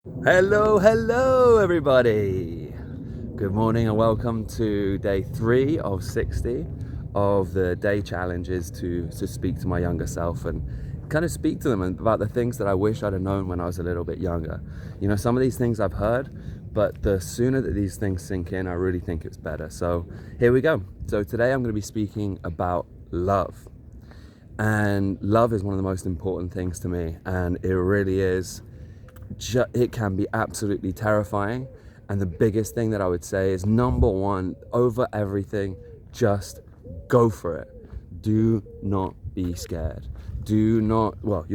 Hello, everybody. Good morning and welcome to day 3 of 60 of the day challenges to speak to my younger self and kind of speak to them about the things that I wish I'd have known when I was a little bit younger. You know, some of these things I've heard, but the sooner that these things sink in, I really think it's better. So here we go. So today I'm going to be speaking about love. And love is one of the most important things to me, and it really is. It can be absolutely terrifying, and the biggest thing that I would say is, number one, over everything, just go for it. Do not be scared. You're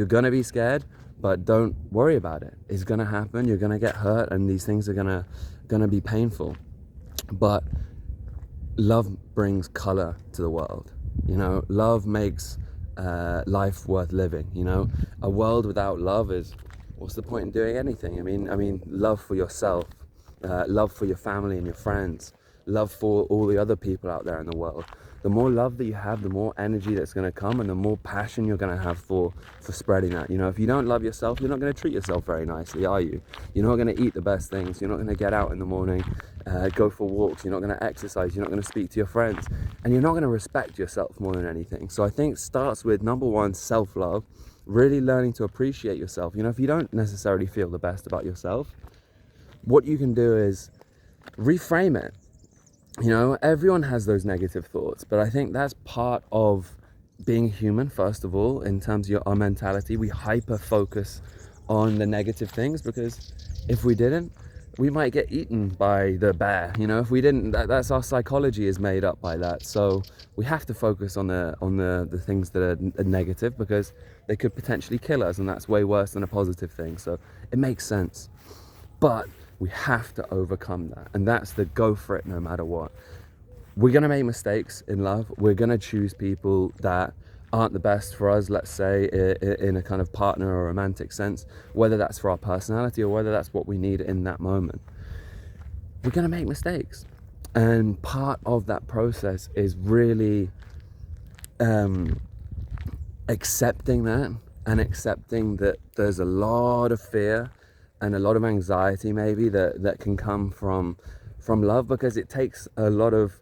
gonna be scared, but don't worry about it. It's gonna happen. You're gonna get hurt, and these things are gonna be painful, but love brings color to the world. You know, love makes life worth living. You know, a world without love is, what's the point in doing anything? I mean, love for yourself, love for your family and your friends, love for all the other people out there in the world. The more love that you have, the more energy that's going to come, and the more passion you're going to have for spreading that. You know, if you don't love yourself, you're not going to treat yourself very nicely, are you? You're not going to eat the best things. You're not going to get out in the morning, go for walks. You're not going to exercise. You're not going to speak to your friends, and you're not going to respect yourself more than anything. So I think it starts with, number one, self-love. Really learning to appreciate yourself. You know, if you don't necessarily feel the best about yourself, what you can do is reframe it. You know, everyone has those negative thoughts, but I think that's part of being human. First of all, in terms of our mentality, we hyper focus on the negative things, because if we didn't, we might get eaten by the bear. You know, if we didn't, that's our psychology is made up by that. So we have to focus on the things that are negative, because they could potentially kill us, and that's way worse than a positive thing. So it makes sense, but we have to overcome that, and that's the go for it no matter what. We're going to make mistakes in love. We're going to choose people that aren't the best for us, let's say, in a kind of partner or romantic sense, whether that's for our personality or whether that's what we need in that moment. We're going to make mistakes, and part of that process is really accepting that, and accepting that there's a lot of fear and a lot of anxiety maybe that can come from love, because it takes a lot of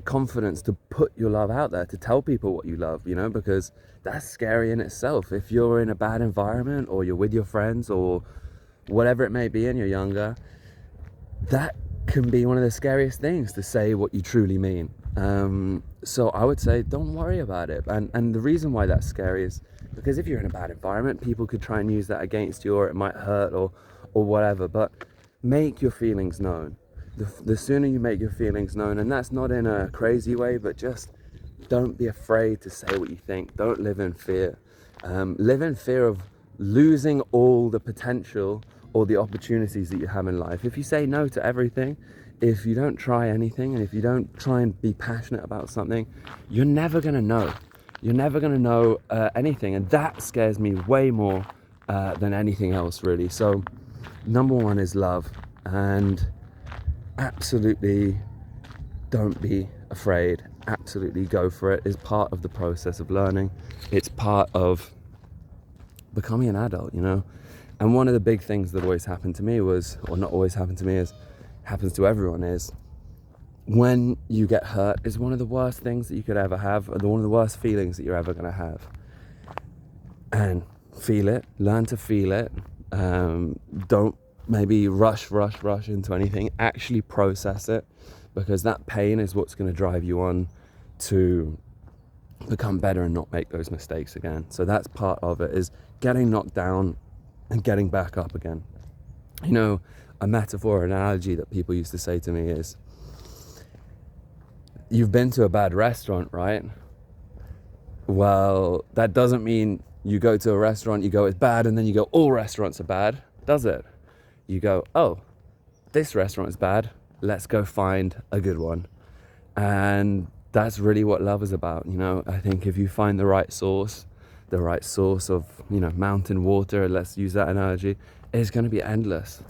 confidence to put your love out there, to tell people what you love, you know, because that's scary in itself. If you're in a bad environment, or you're with your friends, or whatever it may be, and you're younger, that can be one of the scariest things, to say what you truly mean. So I would say, don't worry about it. And the reason why that's scary is because if you're in a bad environment, people could try and use that against you, or it might hurt, or whatever. But make your feelings known. The sooner you make your feelings known, and that's not in a crazy way, but just don't be afraid to say what you think. Don't live in fear. Live in fear of losing all the potential or the opportunities that you have in life. If you say no to everything, if you don't try anything, and if you don't try and be passionate about something, you're never going to know. You're never going to know anything. And that scares me way more than anything else, really. So number one is love. And absolutely don't be afraid. Absolutely go for it. It's part of the process of learning. It's part of becoming an adult, you know. And one of the big things that always happened to me was, or not always happened to me, is happens to everyone, is when you get hurt is one of the worst things that you could ever have, or one of the worst feelings that you're ever going to have. And feel it, learn to feel it. Don't maybe rush into anything. Actually process it, because that pain is what's going to drive you on to become better and not make those mistakes again. So that's part of it, is getting knocked down and getting back up again. You know, a metaphor, an analogy that people used to say to me is, you've been to a bad restaurant, right? Well, that doesn't mean you go to a restaurant, you go, it's bad, and then you go, all restaurants are bad, does it? You go, oh, this restaurant is bad, let's go find a good one. And that's really what love is about, you know. I think if you find the right source of, you know, mountain water, let's use that analogy, it's going to be endless,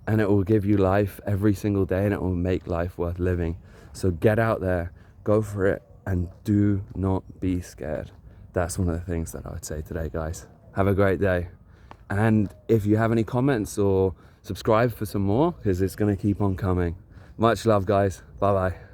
and it will give you life every single day, and it will make life worth living. So get out there, go for it, and do not be scared. That's one of the things that I would say today, guys. Have a great day. And if you have any comments, or subscribe for some more, because it's going to keep on coming. Much love, guys. Bye bye.